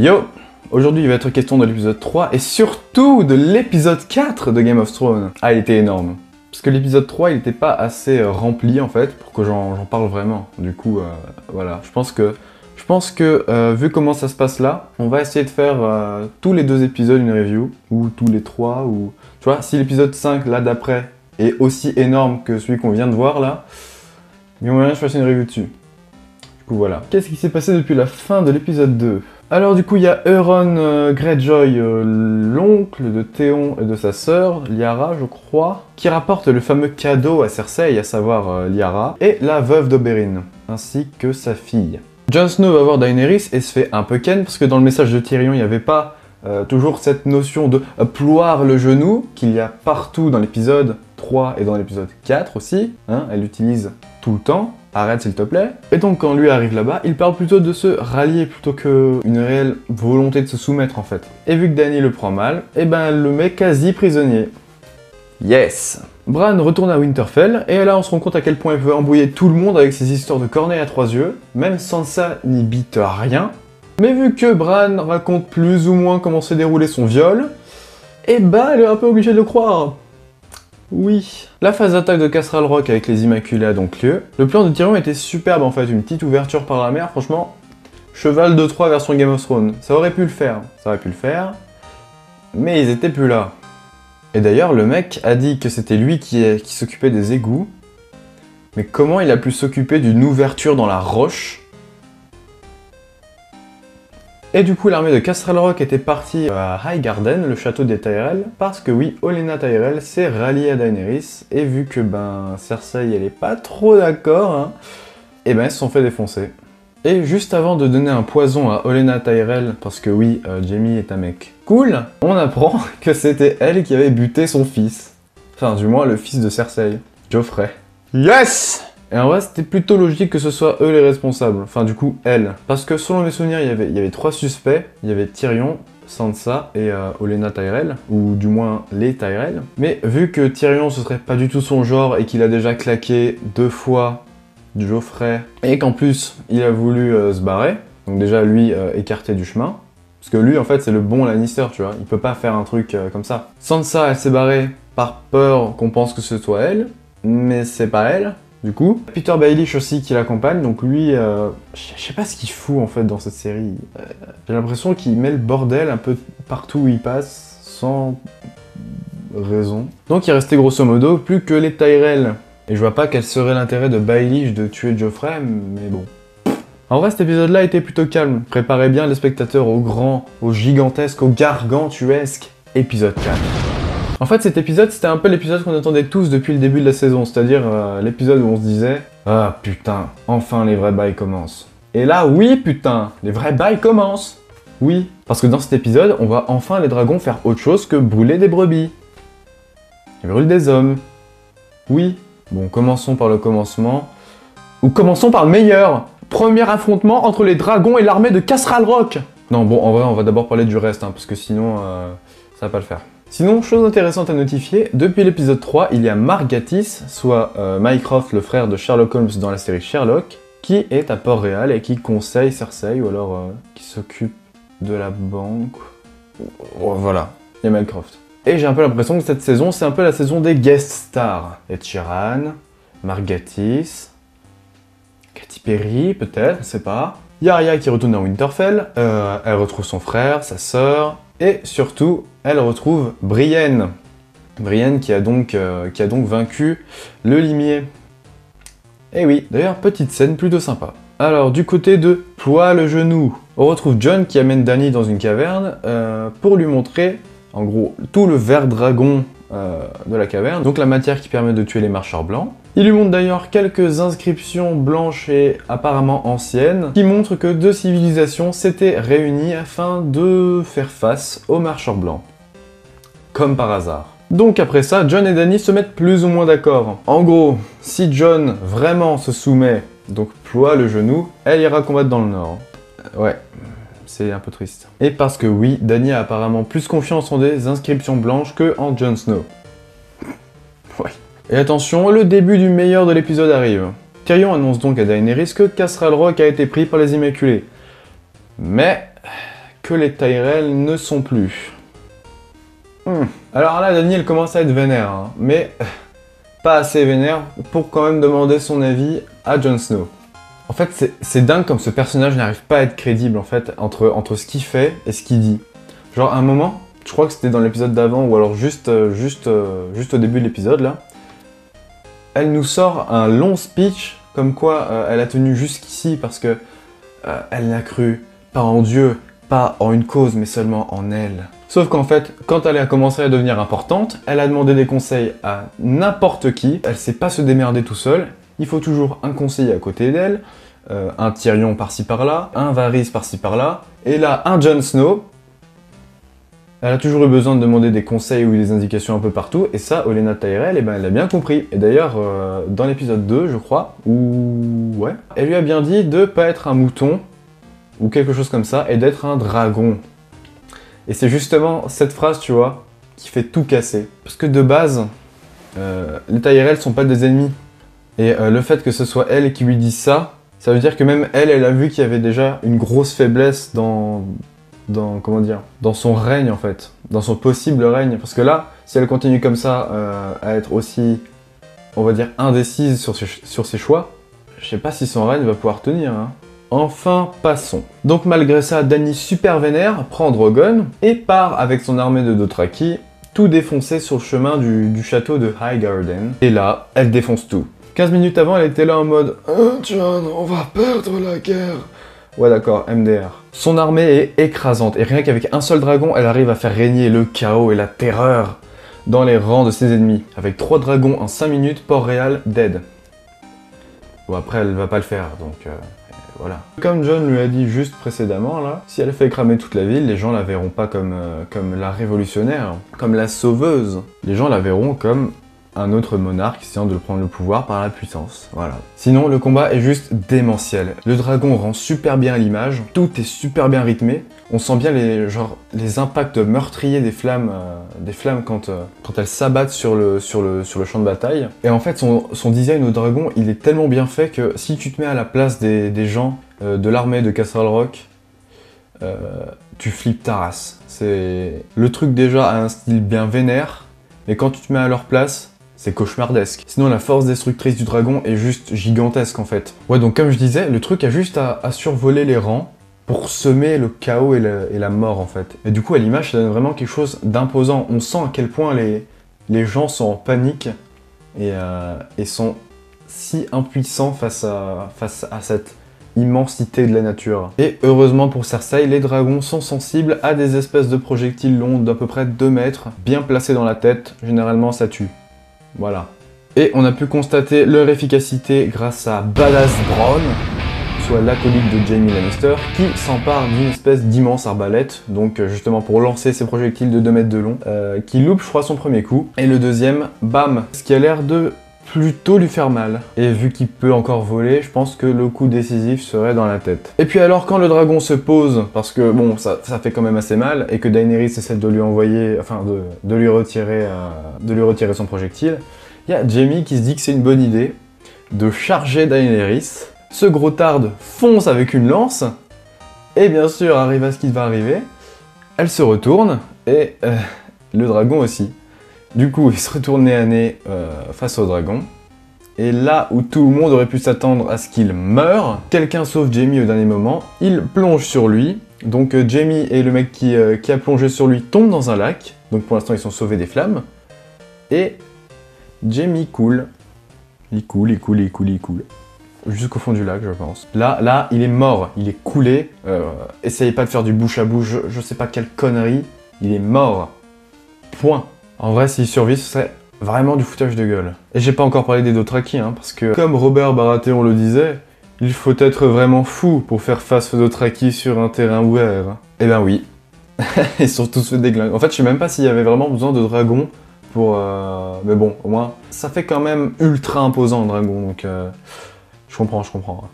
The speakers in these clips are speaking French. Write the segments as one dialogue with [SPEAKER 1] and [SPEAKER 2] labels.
[SPEAKER 1] Yo! Aujourd'hui, il va être question de l'épisode 3 et surtout de l'épisode 4 de Game of Thrones. Ah, il était énorme. Parce que l'épisode 3, il n'était pas assez rempli en fait pour que j'en parle vraiment. Du coup, voilà. Je pense que vu comment ça se passe là, on va essayer de faire tous les 2 épisodes une review, ou tous les 3, ou... Tu vois, si l'épisode 5, là d'après, est aussi énorme que celui qu'on vient de voir là, il y a moyen que je fasse une review dessus. Du coup, voilà. Qu'est-ce qui s'est passé depuis la fin de l'épisode 2? Alors du coup, il y a Euron Greyjoy, l'oncle de Théon et de sa sœur, Liara, je crois, qui rapporte le fameux cadeau à Cersei, à savoir Liara, et la veuve d'Oberyn, ainsi que sa fille. Jon Snow va voir Daenerys et se fait un peu ken, parce que dans le message de Tyrion, il n'y avait pas toujours cette notion de ploir le genou, qu'il y a partout dans l'épisode 3 et dans l'épisode 4 aussi, hein, elle l'utilise tout le temps. Arrête s'il te plaît. Et donc quand lui arrive là-bas, il parle plutôt de se rallier plutôt qu'une réelle volonté de se soumettre en fait. Et vu que Dany le prend mal, et ben elle le met quasi prisonnier. Yes. Bran retourne à Winterfell, et là on se rend compte à quel point il peut embrouiller tout le monde avec ses histoires de corneilles à 3 yeux. Même Sansa n'y bite rien. Mais vu que Bran raconte plus ou moins comment s'est déroulé son viol, et ben elle est un peu obligée de le croire. Oui. La phase d'attaque de Castle Rock avec les Immaculés a donc lieu. Le plan de Tyrion était superbe en fait, une petite ouverture par la mer, franchement, cheval de Troie version Game of Thrones. Ça aurait pu le faire, mais ils étaient plus là. Et d'ailleurs, le mec a dit que c'était lui qui s'occupait des égouts, mais comment il a pu s'occuper d'une ouverture dans la roche? Et du coup, l'armée de Castle Rock était partie à Highgarden, le château des Tyrell, parce que oui, Olenna Tyrell s'est ralliée à Daenerys, et vu que Cersei elle est pas trop d'accord, hein, et ben elles se sont fait défoncer. Et juste avant de donner un poison à Olenna Tyrell, parce que oui, Jaime est un mec cool, on apprend que c'était elle qui avait buté son fils. Enfin, du moins le fils de Cersei, Joffrey. Yes! Et en vrai, c'était plutôt logique que ce soit eux les responsables. Enfin, du coup, elle. Parce que selon mes souvenirs, il y avait 3 suspects. Il y avait Tyrion, Sansa et Olenna Tyrell. Ou du moins, les Tyrell. Mais vu que Tyrion, ce serait pas du tout son genre et qu'il a déjà claqué 2 fois du Joffrey, et qu'en plus, il a voulu se barrer. Donc déjà, lui, écarté du chemin. Parce que lui, en fait, c'est le bon Lannister, tu vois. Il peut pas faire un truc comme ça. Sansa, elle s'est barrée par peur qu'on pense que ce soit elle. Mais c'est pas elle. Du coup, Peter Baelish aussi qui l'accompagne, donc lui, je sais pas ce qu'il fout en fait dans cette série. J'ai l'impression qu'il met le bordel un peu partout où il passe, sans raison. Donc il restait grosso modo plus que les Tyrell. Et je vois pas quel serait l'intérêt de Baelish de tuer Joffrey, mais bon. En vrai, cet épisode-là était plutôt calme. Préparez bien les spectateurs au grand, au gigantesque, au gargantuesque épisode 4. En fait, cet épisode, c'était un peu l'épisode qu'on attendait tous depuis le début de la saison, c'est-à-dire l'épisode où on se disait « Ah putain, enfin les vrais bails commencent ». Et là, oui putain, les vrais bails commencent. Oui, parce que dans cet épisode, on voit enfin les dragons faire autre chose que brûler des brebis. Ils brûlent des hommes. Oui. Bon, commençons par le commencement. Ou commençons par le meilleur. Premier affrontement entre les dragons et l'armée de Castle Rock. Non, bon, en vrai, on va d'abord parler du reste, hein, parce que sinon, ça va pas le faire. Sinon, chose intéressante à notifier, depuis l'épisode 3, il y a Mark Gatiss, soit Mycroft, le frère de Sherlock Holmes dans la série Sherlock, qui est à Port-Réal et qui conseille Cersei, ou alors qui s'occupe de la banque. Voilà, il y a Mycroft. Et j'ai un peu l'impression que cette saison, c'est un peu la saison des guest stars. Ed Sheeran, Mark Gatiss, Katy Perry, peut-être, on sait pas. Arya qui retourne à Winterfell, elle retrouve son frère, sa sœur, et surtout, elle retrouve Brienne. Brienne qui a donc vaincu le limier. Et oui, d'ailleurs, petite scène plutôt sympa. Alors, du côté de Ploie le genou, on retrouve Jon qui amène Dany dans une caverne pour lui montrer, en gros, tout le ver dragon de la caverne, donc la matière qui permet de tuer les marcheurs blancs. Il lui montre d'ailleurs quelques inscriptions blanches et apparemment anciennes qui montrent que 2 civilisations s'étaient réunies afin de faire face aux marcheurs blancs. Comme par hasard. Donc après ça, Jon et Dany se mettent plus ou moins d'accord. En gros, si Jon vraiment se soumet, donc ploie le genou, elle ira combattre dans le nord. Ouais, c'est un peu triste. Et parce que oui, Dany a apparemment plus confiance en des inscriptions blanches que en Jon Snow. Ouais. Et attention, le début du meilleur de l'épisode arrive. Tyrion annonce donc à Daenerys que Castle Rock a été pris par les Immaculés. Mais que les Tyrell ne sont plus. Alors là, Dany, elle commence à être vénère, hein, mais pas assez vénère pour quand même demander son avis à Jon Snow. En fait, c'est dingue comme ce personnage n'arrive pas à être crédible, en fait, entre ce qu'il fait et ce qu'il dit. Genre, à un moment, je crois que c'était dans l'épisode d'avant, ou alors juste au début de l'épisode, là, elle nous sort un long speech, comme quoi elle a tenu jusqu'ici parce que elle n'a cru pas en Dieu, pas en une cause, mais seulement en elle. Sauf qu'en fait, quand elle a commencé à devenir importante, elle a demandé des conseils à n'importe qui, elle sait pas se démerder tout seul, il faut toujours un conseiller à côté d'elle, un Tyrion par-ci par-là, un Varys par-ci par-là, et là, un Jon Snow. Elle a toujours eu besoin de demander des conseils ou des indications un peu partout, et ça, Olenna Tyrell, eh ben, elle a bien compris. Et d'ailleurs, dans l'épisode 2, je crois, ouais, elle lui a bien dit de pas être un mouton, ou quelque chose comme ça, et d'être un dragon. Et c'est justement cette phrase, tu vois, qui fait tout casser. Parce que de base, les Tyrell sont pas des ennemis. Et le fait que ce soit elle qui lui dise ça, ça veut dire que même elle, elle a vu qu'il y avait déjà une grosse faiblesse dans son règne en fait, dans son possible règne. Parce que là, si elle continue comme ça à être aussi, on va dire, indécise sur ses choix, je sais pas si son règne va pouvoir tenir. Hein. Enfin, passons. Donc malgré ça, Dany super vénère prend Drogon et part avec son armée de Dothraki tout défoncer sur le chemin du château de Highgarden. Et là, elle défonce tout. 15 minutes avant, elle était là en mode « Jon, on va perdre la guerre !» Ouais d'accord, MDR. Son armée est écrasante, et rien qu'avec un seul dragon, elle arrive à faire régner le chaos et la terreur dans les rangs de ses ennemis. Avec 3 dragons en 5 minutes, Port-Réal dead. Bon après, elle va pas le faire, donc voilà. Comme Jon lui a dit juste précédemment, là, si elle fait cramer toute la ville, les gens la verront pas comme la révolutionnaire, comme la sauveuse. Les gens la verront comme un autre monarque essayant de prendre le pouvoir par la puissance, voilà. Sinon, le combat est juste démentiel. Le dragon rend super bien l'image, tout est super bien rythmé. On sent bien les impacts meurtriers des flammes quand elles s'abattent sur le champ de bataille. Et en fait, son design au dragon, il est tellement bien fait que si tu te mets à la place des gens de l'armée de Castle Rock, tu flippes ta race. Le truc déjà a un style bien vénère, mais quand tu te mets à leur place, c'est cauchemardesque. Sinon, la force destructrice du dragon est juste gigantesque, en fait. Ouais, donc comme je disais, le truc a juste à survoler les rangs pour semer le chaos et la mort, en fait. Et du coup, à l'image, ça donne vraiment quelque chose d'imposant. On sent à quel point les gens sont en panique et sont si impuissants face à cette immensité de la nature. Et heureusement pour Cersei, les dragons sont sensibles à des espèces de projectiles longs d'à peu près 2 mètres, bien placés dans la tête. Généralement, ça tue. Voilà. Et on a pu constater leur efficacité grâce à Badass Bronn, soit l'acolyte de Jaime Lannister, qui s'empare d'une espèce d'immense arbalète, donc justement pour lancer ses projectiles de 2 mètres de long, qui loupe, je crois, son premier coup. Et le deuxième, bam, ce qui a l'air de plutôt lui faire mal. Et vu qu'il peut encore voler, je pense que le coup décisif serait dans la tête. Et puis alors, quand le dragon se pose, parce que bon, ça fait quand même assez mal, et que Daenerys essaie de lui envoyer, enfin de lui retirer son projectile, il y a Jaime qui se dit que c'est une bonne idée de charger Daenerys. Ce gros tarde fonce avec une lance, et bien sûr, arrive à ce qui va arriver, elle se retourne, et le dragon aussi. Du coup, il se retourne nez à nez face au dragon. Et là où tout le monde aurait pu s'attendre à ce qu'il meure, quelqu'un sauve Jaime au dernier moment, il plonge sur lui. Donc Jaime et le mec qui a plongé sur lui tombent dans un lac. Donc pour l'instant, ils sont sauvés des flammes. Et Jaime coule. Il coule. Jusqu'au fond du lac, je pense. Là, il est mort, il est coulé. Essayez pas de faire du bouche à bouche, je sais pas quelle connerie. Il est mort. Point. En vrai, s'il survit, ce serait vraiment du foutage de gueule. Et j'ai pas encore parlé des Dothraki, hein, parce que, comme Robert Baratheon le disait, il faut être vraiment fou pour faire face aux Dothraki sur un terrain ouvert. Eh ben oui. Ils sont tous fait déglinguer. En fait, je sais même pas s'il y avait vraiment besoin de dragons pour... Mais bon, au moins, ça fait quand même ultra imposant, un dragon, donc... Je comprends.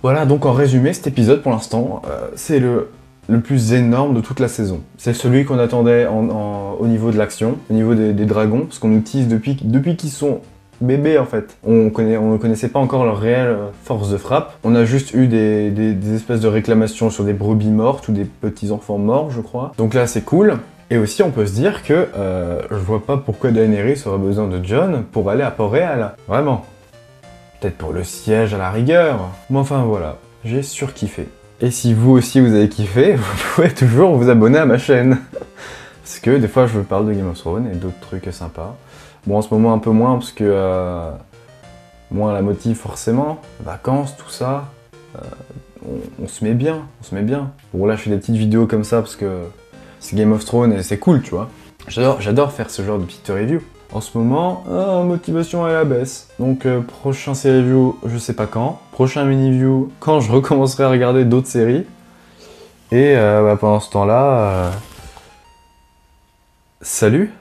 [SPEAKER 1] Voilà, donc en résumé, cet épisode, pour l'instant, c'est le plus énorme de toute la saison. C'est celui qu'on attendait au niveau de l'action, au niveau des dragons, parce qu'on nous tease depuis qu'ils sont bébés en fait. On ne connaissait pas encore leur réelle force de frappe. On a juste eu des espèces de réclamations sur des brebis mortes ou des petits enfants morts, je crois. Donc là, c'est cool. Et aussi, on peut se dire que je vois pas pourquoi Daenerys aurait besoin de Jon pour aller à Port-Réal. Vraiment. Peut-être pour le siège à la rigueur. Mais enfin voilà, j'ai surkiffé. Et si vous aussi vous avez kiffé, vous pouvez toujours vous abonner à ma chaîne. Parce que des fois je parle de Game of Thrones et d'autres trucs sympas. Bon, en ce moment un peu moins parce que moins la motive forcément. Vacances, tout ça. On se met bien, on se met bien. Bon là je fais des petites vidéos comme ça parce que c'est Game of Thrones et c'est cool, tu vois. J'adore faire ce genre de petites reviews. En ce moment, motivation à la baisse. Donc prochain série view, je sais pas quand. Prochain mini view, quand je recommencerai à regarder d'autres séries. Et pendant ce temps-là, salut!